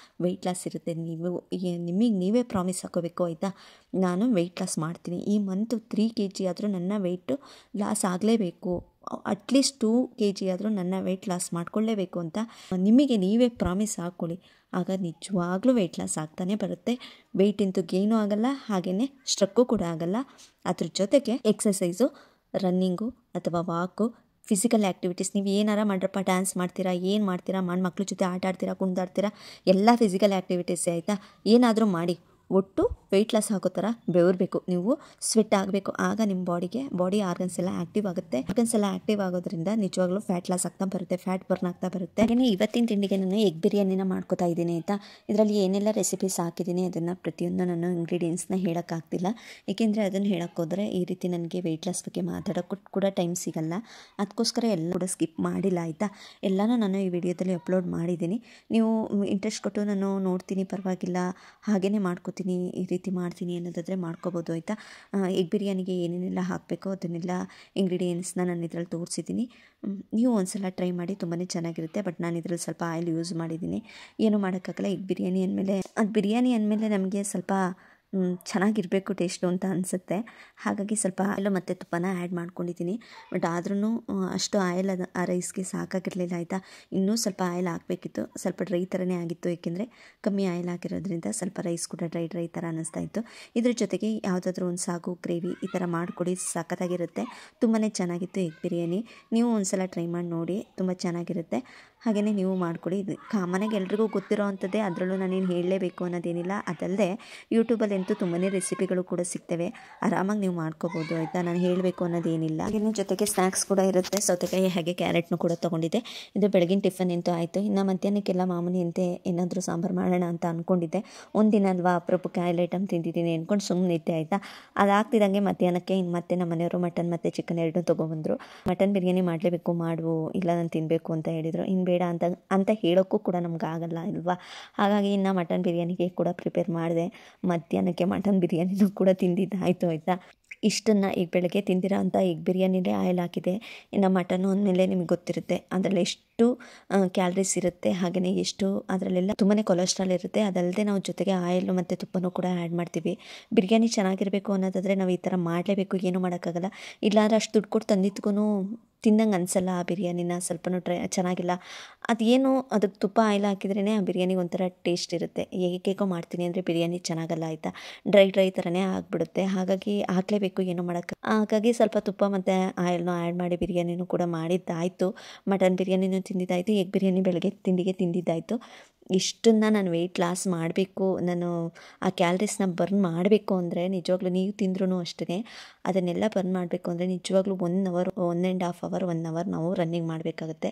ವೆಯ್ಟ್ ಲಾಸ್ ಇರುತ್ತೆ. ನಿಮಗೆ ನೀವೇ ಪ್ರಾಮಿಸ್ ಹಾಕೋಬೇಕು ಆಯಿತಾ. ನಾನು ವೆಯ್ಟ್ ಲಾಸ್ ಮಾಡ್ತೀನಿ, ಈ ಮಂತು 3 kg ಆದರೂ ನನ್ನ ವೆಯ್ಟು ಲಾಸ್ ಆಗಲೇಬೇಕು ಅಟ್ಲೀಸ್ಟ್ 2 kg ಆದರೂ ನನ್ನ ವೆಯ್ಟ್ ಲಾಸ್ ಮಾಡ್ಕೊಳ್ಳೇಬೇಕು ಅಂತ ನಿಮಗೆ ನೀವೇ ಪ್ರಾಮಿಸ್ ಹಾಕ್ಕೊಳ್ಳಿ. ಆಗ ನಿಜವಾಗ್ಲೂ ವೆಯ್ಟ್ ಲಾಸ್ ಆಗ್ತಾನೆ ಬರುತ್ತೆ. ವೆಯ್ಟ್ ಇಂತೂ ಗೇನು ಆಗಲ್ಲ, ಹಾಗೆಯೇ ಸ್ಟ್ರಕ್ಕು ಕೂಡ ಆಗಲ್ಲ. ಅದ್ರ ಜೊತೆಗೆ ಎಕ್ಸಸೈಸು, ರನ್ನಿಂಗು ಅಥವಾ ವಾಕು, ಫಿಸಿಕಲ್ ಆ್ಯಕ್ಟಿವಿಟೀಸ್ ನೀವು ಏನಾರ ಮಾಡ್ರಪ್ಪ, ಡ್ಯಾನ್ಸ್ ಮಾಡ್ತೀರಾ, ಏನು ಮಾಡ್ತೀರಾ, ಮಕ್ಕಳ ಜೊತೆ ಆಟ ಆಡ್ತೀರಾ, ಕುಣಿದಾಡ್ತೀರಾ, ಎಲ್ಲ ಫಿಸಿಕಲ್ ಆ್ಯಕ್ಟಿವಿಟೀಸೇ ಆಯಿತಾ. ಏನಾದರೂ ಮಾಡಿ ಒಟ್ಟು ವೆಯ್ಟ್ ಲಾಸ್ ಆಗೋ ಥರ ಬೆವರಬೇಕು, ನೀವು ಸ್ವೆಟ್ ಆಗಬೇಕು. ಆಗ ನಿಮ್ಮ ಬಾಡಿ ಆರ್ಗನ್ಸ್ ಎಲ್ಲ ಆ್ಯಕ್ಟಿವ್ ಆಗುತ್ತೆ. ಆರ್ಗನ್ಸ್ ಎಲ್ಲ ಆ್ಯಕ್ಟಿವ್ ಆಗೋದ್ರಿಂದ ನಿಜವಾಗ್ಲೂ ಫ್ಯಾಟ್ ಲಾಸ್ ಆಗ್ತಾ ಬರುತ್ತೆ, ಫ್ಯಾಟ್ ಬರ್ನ್ ಆಗ್ತಾ ಬರುತ್ತೆ. ಹಾಗೆಯೇ ಇವತ್ತಿನ ತಿಂಡಿಗೆ ನಾನು ಎಗ್ ಬಿರಿಯಾನಿನ ಮಾಡ್ಕೋತಾ ಇದ್ದೀನಿ ಆಯಿತಾ. ಇದರಲ್ಲಿ ಏನೆಲ್ಲ ರೆಸಿಪೀಸ್ ಹಾಕಿದ್ದೀನಿ ಅದನ್ನು ಪ್ರತಿಯೊಂದು ನಾನು ಇಂಗ್ರೀಡಿಯೆಂಟ್ಸ್ನ ಹೇಳೋಕ್ಕಾಗ್ತಿಲ್ಲ, ಏಕೆಂದರೆ ಅದನ್ನು ಹೇಳೋಕ್ಕೋದ್ರೆ ಈ ರೀತಿ ನನಗೆ ವೆಯ್ಟ್ ಲಾಸ್ ಬಗ್ಗೆ ಮಾತಾಡೋಕ್ಕೂ ಕೂಡ ಟೈಮ್ ಸಿಗಲ್ಲ. ಅದಕ್ಕೋಸ್ಕರ ಎಲ್ಲ ಕೂಡ ಸ್ಕಿಪ್ ಮಾಡಿಲ್ಲ ಆಯಿತಾ. ಎಲ್ಲನೂ ನಾನು ಈ ವಿಡಿಯೋದಲ್ಲಿ ಅಪ್ಲೋಡ್ ಮಾಡಿದ್ದೀನಿ. ನೀವು ಇಂಟ್ರೆಸ್ಟ್ ಕೊಟ್ಟು ನಾನು ನೋಡ್ತೀನಿ, ಪರವಾಗಿಲ್ಲ, ಹಾಗೆಯೇ ಮಾಡ್ಕೋತೀನಿ, ಈ ರೀತಿ ಮಾಡ್ತೀನಿ ಅನ್ನೋದಾದರೆ ಮಾಡ್ಕೋಬೋದು ಆಯಿತಾ. ಎಗ್ ಬಿರಿಯಾನಿಗೆ ಏನೇನೆಲ್ಲ ಹಾಕಬೇಕು ಅದನ್ನೆಲ್ಲ ಇಂಗ್ರೀಡಿಯೆಂಟ್ಸ್ನ ನಾನು ಇದರಲ್ಲಿ ತೋರಿಸಿದ್ದೀನಿ. ನೀವು ಒಂದ್ಸಲ ಟ್ರೈ ಮಾಡಿ, ತುಂಬಾ ಚೆನ್ನಾಗಿರುತ್ತೆ. ಬಟ್ ನಾನು ಇದರಲ್ಲಿ ಸ್ವಲ್ಪ ಆಯಿಲ್ ಯೂಸ್ ಮಾಡಿದ್ದೀನಿ, ಏನೂ ಮಾಡೋಕ್ಕಾಗಲ್ಲ. ಎಗ್ ಬಿರಿಯಾನಿ ಅಂದಮೇಲೆ ನಮಗೆ ಸ್ವಲ್ಪ ಚೆನ್ನಾಗಿರಬೇಕು ಟೇಸ್ಟು ಅಂತ ಅನಿಸುತ್ತೆ. ಹಾಗಾಗಿ ಸ್ವಲ್ಪ ಆಯಿಲು ಮತ್ತು ತುಪ್ಪನ ಆ್ಯಡ್ ಮಾಡ್ಕೊಂಡಿದ್ದೀನಿ. ಬಟ್ ಆದ್ರೂ ಅಷ್ಟು ಆಯಿಲ್ ಆ ರೈಸ್ಗೆ ಸಾಕಾಗಿರಲಿಲ್ಲ ಆಯಿತಾ. ಇನ್ನೂ ಸ್ವಲ್ಪ ಆಯಿಲ್ ಹಾಕಬೇಕಿತ್ತು, ಸ್ವಲ್ಪ ಡ್ರೈ ಥರನೇ ಆಗಿತ್ತು, ಏಕೆಂದರೆ ಕಮ್ಮಿ ಆಯಿಲ್ ಹಾಕಿರೋದ್ರಿಂದ ಸ್ವಲ್ಪ ರೈಸ್ ಕೂಡ ಡ್ರೈ ಥರ ಅನ್ನಿಸ್ತಾ ಇತ್ತು. ಇದ್ರ ಜೊತೆಗೆ ಯಾವುದಾದ್ರೂ ಒಂದು ಸಾಗು, ಗ್ರೇವಿ ಈ ಥರ ಮಾಡಿಕೊಡಿ, ಸಖತ್ತಾಗಿರುತ್ತೆ. ತುಂಬಾ ಚೆನ್ನಾಗಿತ್ತು ಎಗ್ ಬಿರಿಯಾನಿ. ನೀವು ಒಂದ್ಸಲ ಟ್ರೈ ಮಾಡಿ ನೋಡಿ, ತುಂಬ ಚೆನ್ನಾಗಿರುತ್ತೆ. ಹಾಗೆಯೇ ನೀವು ಮಾಡಿಕೊಡಿ. ಇದು ಕಾಮನಾಗಿ ಎಲ್ರಿಗೂ ಗೊತ್ತಿರೋ ಅಂಥದ್ದೇ, ಅದರಲ್ಲೂ ನಾನೇನು ಹೇಳಲೇಬೇಕು ಅನ್ನೋದೇನಿಲ್ಲ. ಅದಲ್ಲದೆ ಯೂಟ್ಯೂಬಲ್ಲಂತೂ ತುಂಬಾ ರೆಸಿಪಿಗಳು ಕೂಡ ಸಿಗ್ತವೆ, ಆರಾಮಾಗಿ ನೀವು ಮಾಡ್ಕೋಬೋದು ಆಯಿತಾ. ನಾನು ಹೇಳಬೇಕು ಅನ್ನೋದೇನಿಲ್ಲ. ಹಾಗೆಯೇ ಜೊತೆಗೆ ಸ್ನ್ಯಾಕ್ಸ್ ಕೂಡ ಇರುತ್ತೆ, ಸೌತೆಕಾಯಿ ಹಾಗೆ ಕ್ಯಾರೆಟ್ನು ಕೂಡ ತೊಗೊಂಡಿದ್ದೆ. ಇದು ಬೆಳಗಿನ ಟಿಫನ್ ಅಂತೂ ಆಯಿತು. ಇನ್ನು ಮಧ್ಯಾಹ್ನಕ್ಕೆಲ್ಲ ಮಾಮೂಲಿ ಅಂತೆ ಏನಾದರೂ ಸಾಂಬಾರು ಮಾಡೋಣ ಅಂತ ಅಂದ್ಕೊಂಡಿದ್ದೆ. ಒಂದಿನ ಅಲ್ವಾ ಅಪರೂಪಕ್ಕೆ ಆಯಿಲ್ ಐಟಮ್ ತಿಂದಿದ್ದೀನಿ ಅಂದ್ಕೊಂಡು ಸುಮ್ಮನೆ ಇದ್ದೆ ಆಯಿತಾ. ಅದಾಗ್ತಿದ್ದಂಗೆ ಮಧ್ಯಾಹ್ನಕ್ಕೆ ಮತ್ತೆ ನಮ್ಮ ಮನೆಯವರು ಮಟನ್ ಮತ್ತು ಚಿಕನ್ ಎರಡೂ ತೊಗೊಬಂದರು. ಮಟನ್ ಬಿರಿಯಾನಿ ಮಾಡಲೇಬೇಕು, ಮಾಡುವು, ಇಲ್ಲ ನಾನು ತಿನ್ನಬೇಕು ಅಂತ ಹೇಳಿದರು. ಇನ್ನು ಬೇಡ ಅಂತ ಹೇಳೋಕ್ಕೂ ಕೂಡ ನಮ್ಗೆ ಆಗಲ್ಲ ಅಲ್ವಾ. ಹಾಗಾಗಿ ಇನ್ನು ಮಟನ್ ಬಿರಿಯಾನಿಗೆ ಕೂಡ ಪ್ರಿಪೇರ್ ಮಾಡಿದೆ. ಮಧ್ಯಾಹ್ನಕ್ಕೆ ಮಟನ್ ಬಿರಿಯಾನಿನೂ ಕೂಡ ತಿಂದಿದ್ದಾಯಿತು ಆಯಿತಾ. ಇಷ್ಟನ್ನು ಈಗ ಬೆಳಗ್ಗೆ ತಿಂದಿರೋ ಅಂಥ ಎಗ್ ಬಿರಿಯಾನಿಲೇ ಆಯಿಲ್ ಹಾಕಿದೆ. ಇನ್ನು ಮಟನ್ನು ಅಂದಮೇಲೆ ನಿಮಗೆ ಗೊತ್ತಿರುತ್ತೆ ಅದರಲ್ಲಿ ಎಷ್ಟು ಕ್ಯಾಲರೀಸ್ ಇರುತ್ತೆ, ಹಾಗೆಯೇ ಎಷ್ಟು ಅದರಲ್ಲೆಲ್ಲ ತುಂಬಾ ಕೊಲೆಸ್ಟ್ರಾಲ್ ಇರುತ್ತೆ. ಅದಲ್ಲದೆ ನಾವು ಜೊತೆಗೆ ಆಯಿಲು ಮತ್ತು ತುಪ್ಪನೂ ಕೂಡ ಆ್ಯಡ್ ಮಾಡ್ತೀವಿ. ಬಿರಿಯಾನಿ ಚೆನ್ನಾಗಿರಬೇಕು ಅನ್ನೋದಾದರೆ ನಾವು ಈ ಥರ ಮಾಡಲೇಬೇಕು, ಏನೂ ಮಾಡೋಕ್ಕಾಗಲ್ಲ. ಇಲ್ಲಾಂದ್ರೆ ಅಷ್ಟು ದುಡ್ಡು ಕೊಟ್ಟು ತಂದಿದ್ಗೂ ತಿಂದಂಗೆ ಅನಿಸಲ್ಲ ಆ ಬಿರಿಯಾನಿನ, ಸ್ವಲ್ಪನೂ ಚೆನ್ನಾಗಿಲ್ಲ. ಅದೇನು ಅದಕ್ಕೆ ತುಪ್ಪ ಆಯಿಲ್ ಹಾಕಿದ್ರೇ ಆ ಬಿರಿಯಾನಿಗೆ ಒಂಥರ ಟೇಸ್ಟ್ ಇರುತ್ತೆ. ಹೇಗೇಗೋ ಮಾಡ್ತೀನಿ ಅಂದರೆ ಬಿರಿಯಾನಿ ಚೆನ್ನಾಗಲ್ಲ ಆಯಿತಾ, ಡ್ರೈ ಥರನೇ ಆಗಿಬಿಡುತ್ತೆ. ಹಾಗಾಗಿ ಹಾಕಲೇಬೇಕು, ಏನೂ ಮಾಡೋಕ್ಕೆ. ಹಾಗಾಗಿ ಸ್ವಲ್ಪ ತುಪ್ಪ ಮತ್ತು ಆಯಿಲ್ನೂ ಆ್ಯಡ್ ಮಾಡಿ ಬಿರಿಯಾನಿನೂ ಕೂಡ ಮಾಡಿದ್ದಾಯಿತು. ಮಟನ್ ಬಿರಿಯಾನಿನೂ ತಿಂದಿದ್ದಾಯಿತು, ಎಗ್ ಬಿರಿಯಾನಿ ಬೆಳಗ್ಗೆ ತಿಂಡಿಗೆ ತಿಂದಿದ್ದಾಯಿತು. ಇಷ್ಟನ್ನು ನಾನು ವೆಯ್ಟ್ ಲಾಸ್ ಮಾಡಬೇಕು, ನಾನು ಆ ಕ್ಯಾಲರೀಸ್ನ ಬರ್ನ್ ಮಾಡಬೇಕು ಅಂದರೆ ನಿಜವಾಗ್ಲೂ ನೀವು ತಿಂದ್ರೂ ಅಷ್ಟೇ ಅದನ್ನೆಲ್ಲ ಬರ್ನ್ ಮಾಡಬೇಕು ಅಂದರೆ ನಿಜವಾಗ್ಲೂ 1 ಅವರ್, 1.5 ಅವರ್, 1 ಅವರ್ ನಾವು ರನ್ನಿಂಗ್ ಮಾಡಬೇಕಾಗುತ್ತೆ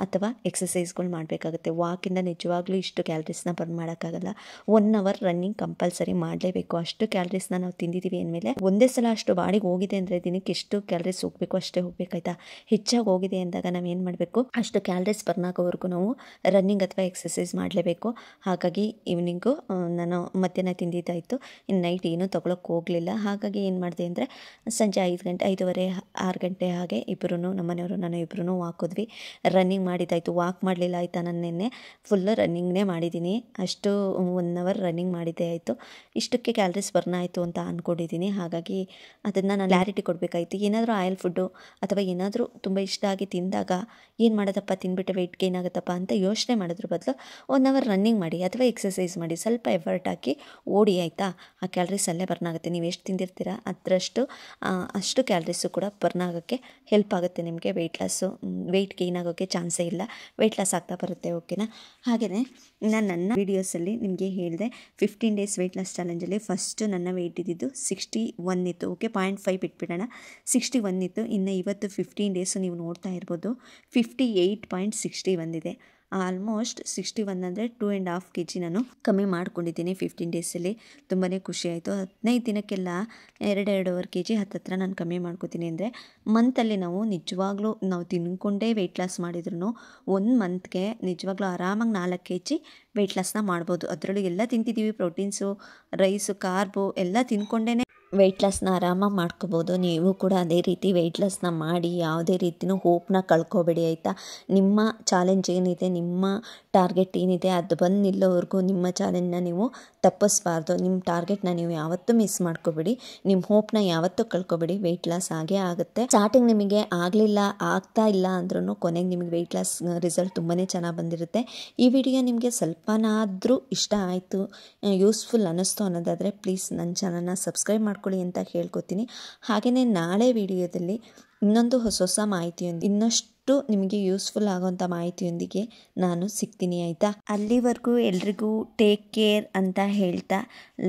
ಅಥವಾ ಎಕ್ಸಸೈಸ್ಗಳು ಮಾಡಬೇಕಾಗುತ್ತೆ. ವಾಕಿಂದ ನಿಜವಾಗ್ಲೂ ಇಷ್ಟು ಕ್ಯಾಲರೀಸ್ನ ಬರ್ನ್ ಮಾಡೋಕ್ಕಾಗಲ್ಲ. 1 ಅವರ್ ರನ್ನಿಂಗ್ ಕಂಪಲ್ಸರಿ ಮಾಡಲೇಬೇಕು. ಅಷ್ಟು ಕ್ಯಾಲರೀಸ್ನ ನಾವು ತಿಂದಿದ್ದೀವಿ ಅಂದಮೇಲೆ ಒಂದೇ ಸಲ ಅಷ್ಟು ಬಾಡಿಗೆ ಹೋಗಿದೆ ಅಂದರೆ ದಿನಕ್ಕೆ ಎಷ್ಟು ಕ್ಯಾಲರೀಸ್ ಹೋಗಬೇಕು ಅಷ್ಟೇ ಹೋಗಬೇಕಾಯ್ತಾ. ಹೆಚ್ಚಾಗಿ ಹೋಗಿದೆ ಅಂದಾಗ ನಾವು ಏನು ಮಾಡಬೇಕು, ಅಷ್ಟು ಕ್ಯಾಲರೀಸ್ ಬರ್ನ್ ಆಗೋವರೆಗೂ ನಾವು ರನ್ನಿಂಗ್ ಅಥವಾ ಎಕ್ಸಸೈಸ್ ಮಾಡಲೇಬೇಕು. ಹಾಗಾಗಿ ಈವ್ನಿಂಗು ನಾನು ಮಧ್ಯಾಹ್ನ ತಿಂದಿದ್ದಾಯಿತು. ಇನ್ನು ನೈಟ್ ಏನೂ ತೊಗೊಳಕ್ಕೆ ಹೋಗಲಿಲ್ಲ. ಹಾಗಾಗಿ ಏನು ಮಾಡಿದೆ ಅಂದರೆ ಸಂಜೆ 5 ಗಂಟೆ, 5:30, 6 ಗಂಟೆ ಹಾಗೆ ಇಬ್ಬರೂ, ನಮ್ಮನೆಯವರು ನಾನು ಇಬ್ಬರೂ ವಾಕ್ ಹೋದ್ವಿ. ರನ್ನಿಂಗ್ ಮಾಡಿದ್ದಾಯಿತು. ವಾಕ್ ಮಾಡಲಿಲ್ಲ ಆಯಿತಾ. ನಾನು ನಿನ್ನೆ ಫುಲ್ಲು ರನ್ನಿಂಗ್ನೇ ಮಾಡಿದ್ದೀನಿ. ಅಷ್ಟು 1 ಅವರ್ ರನ್ನಿಂಗ್ ಮಾಡಿದ್ದೇ ಆಯಿತು. ಇಷ್ಟಕ್ಕೆ ಕ್ಯಾಲರೀಸ್ ಬರ್ನ್ ಆಯಿತು ಅಂತ ಅಂದ್ಕೊಂಡಿದ್ದೀನಿ. ಹಾಗಾಗಿ ಅದನ್ನು ನಾನು ಕ್ಲಾರಿಟಿ ಕೊಡಬೇಕಾಯಿತು. ಏನಾದರೂ ಆಯಿಲ್ ಫುಡ್ಡು ಅಥವಾ ಏನಾದರೂ ತುಂಬ ಇಷ್ಟ ಆಗಿ ತಿಂದಾಗ ಏನು ಮಾಡೋದಪ್ಪ, ತಿಂದ್ಬಿಟ್ಟು ವೆಯ್ಟ್ ಗೇನ್ ಆಗುತ್ತಪ್ಪ ಅಂತ ಯೋಚನೆ ಮಾಡೋದ್ರ ಬದಲು 1 ಅವರ್ ರನ್ನಿಂಗ್ ಮಾಡಿ ಅಥವಾ ಎಕ್ಸಸೈಸ್ ಮಾಡಿ, ಸ್ವಲ್ಪ ಎಫರ್ಟ್ ಹಾಕಿ ಓಡಿ ಆಯಿತಾ. ಆ ಕ್ಯಾಲರೀಸ್ ಅಲ್ಲೇ ಬರ್ನ್ ಆಗುತ್ತೆ. ನೀವು ಎಷ್ಟು ತಿಂದಿರ್ತೀರ ಅಷ್ಟು ಕ್ಯಾಲರೀಸು ಕೂಡ ಬರ್ನ್ ಆಗೋಕ್ಕೆ ಹೆಲ್ಪ್ ಆಗುತ್ತೆ ನಿಮಗೆ. ವೆಯ್ಟ್ ಗೇನ್ ಆಗೋಕ್ಕೆ ಚಾನ್ಸೇ ಇಲ್ಲ, ವೆಯ್ಟ್ ಲಾಸ್ ಆಗ್ತಾ ಬರುತ್ತೆ. ಓಕೆನಾ. ಹಾಗೆಯೇ ನಾನು ನನ್ನ ವೀಡಿಯೋಸಲ್ಲಿ ನಿಮಗೆ ಹೇಳಿದೆ 15 ಡೇಸ್ ವೆಯ್ಟ್ ಲಾಸ್ ಚಾಲೆಂಜಲ್ಲಿ ಫಸ್ಟು ನನ್ನ ವೆಯ್ಟ್ ಇದ್ದಿದ್ದು 61 ಇತ್ತು. ಓಕೆ, 0.5 ಬಿಟ್ಬಿಡೋಣ, 61 ಇತ್ತು. ಇನ್ನು ಇವತ್ತು 15 ಡೇಸು ನೀವು ನೋಡ್ತಾ ಇರ್ಬೋದು 58.60 ಬಂದಿದೆ. ಆಲ್ಮೋಸ್ಟ್ 61 ಅಂದರೆ 2.5 kg ನಾನು ಕಮ್ಮಿ ಮಾಡ್ಕೊಂಡಿದ್ದೀನಿ 15 ಡೇಸಲ್ಲಿ. ತುಂಬಾ ಖುಷಿ ಆಯಿತು. 15 ದಿನಕ್ಕೆಲ್ಲ 2.5 kg ಹತ್ತತ್ರ ನಾನು ಕಮ್ಮಿ ಮಾಡ್ಕೋತೀನಿ. ಅಂದರೆ ಮಂತಲ್ಲಿ ನಾವು ನಿಜವಾಗ್ಲೂ ನಾವು ತಿನ್ಕೊಂಡೇ ವೆಯ್ಟ್ ಲಾಸ್ ಮಾಡಿದ್ರು 1 ಮಂತ್ಗೆ ನಿಜವಾಗ್ಲೂ ಆರಾಮಾಗಿ 4 kg ವೆಯ್ಟ್ ಲಾಸ್ನ ಮಾಡ್ಬೋದು. ಅದರಲ್ಲೂ ಎಲ್ಲ ತಿಂತಿದ್ದೀವಿ, ಪ್ರೋಟೀನ್ಸು, ರೈಸು, ಕಾರ್ಬು ಎಲ್ಲ ತಿನ್ಕೊಂಡೇ ವೆಯ್ಟ್ ಲಾಸ್ನ ಆರಾಮಾಗಿ ಮಾಡ್ಕೋಬೋದು. ನೀವು ಕೂಡ ಅದೇ ರೀತಿ ವೆಯ್ಟ್ ಲಾಸ್ನ ಮಾಡಿ ಯಾವುದೇ ರೀತಿಯೂ ಹೋಪ್ನ ಕಳ್ಕೊಬೇಡಿ ಆಯಿತಾ. ನಿಮ್ಮ ಚಾಲೆಂಜ್ ಏನಿದೆ, ನಿಮ್ಮ ಟಾರ್ಗೆಟ್ ಏನಿದೆ ಅದು ಬಂದು ನಿಲ್ಲೋವರೆಗೂ ನಿಮ್ಮ ಚಾಲೆಂಜ್ನ ನೀವು ತಪ್ಪಿಸ್ಬಾರ್ದು. ನಿಮ್ಮ ಟಾರ್ಗೆಟ್ನ ನೀವು ಯಾವತ್ತೂ ಮಿಸ್ ಮಾಡ್ಕೋಬೇಡಿ, ನಿಮ್ಮ ಹೋಪ್ನ ಯಾವತ್ತೂ ಕಳ್ಕೊಬೇಡಿ. ವೆಯ್ಟ್ ಲಾಸ್ ಆಗೇ ಆಗುತ್ತೆ. ಸ್ಟಾರ್ಟಿಂಗ್ ನಿಮಗೆ ಆಗ್ತಾ ಇಲ್ಲ ಅಂದ್ರೂ ಕೊನೆಗೆ ನಿಮಗೆ ವೆಯ್ಟ್ ಲಾಸ್ ರಿಸಲ್ಟ್ ತುಂಬಾ ಚೆನ್ನಾಗಿ ಬಂದಿರುತ್ತೆ. ಈ ವಿಡಿಯೋ ನಿಮಗೆ ಸ್ವಲ್ಪನಾದರೂ ಇಷ್ಟ ಆಯಿತು, ಯೂಸ್ಫುಲ್ ಅನ್ನಿಸ್ತು ಅನ್ನೋದಾದರೆ ಪ್ಲೀಸ್ ನನ್ನ ಚಾನಲ್ನ ಸಬ್ಸ್ಕ್ರೈಬ್ ಮಾಡ್ಕೊಳ್ಳಿ ಅಂತ ಹೇಳ್ಕೊತೀನಿ. ಹಾಗೆಯೇ ನಾಳೆ ವಿಡಿಯೋದಲ್ಲಿ ಇನ್ನೊಂದು ಹೊಸ ಮಾಹಿತಿಯೊಂದಿಗೆ, ಇನ್ನಷ್ಟು ನಿಮಗೆ ಯೂಸ್ಫುಲ್ ಆಗೋವಂಥ ಮಾಹಿತಿಯೊಂದಿಗೆ ನಾನು ಸಿಗ್ತೀನಿ ಆಯಿತಾ. ಅಲ್ಲಿವರೆಗೂ ಎಲ್ರಿಗೂ ಟೇಕ್ ಕೇರ್ ಅಂತ ಹೇಳ್ತಾ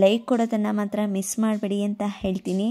ಲೈಕ್ ಕೊಡೋದನ್ನು ಮಾತ್ರ ಮಿಸ್ ಮಾಡಬೇಡಿ ಅಂತ ಹೇಳ್ತೀನಿ.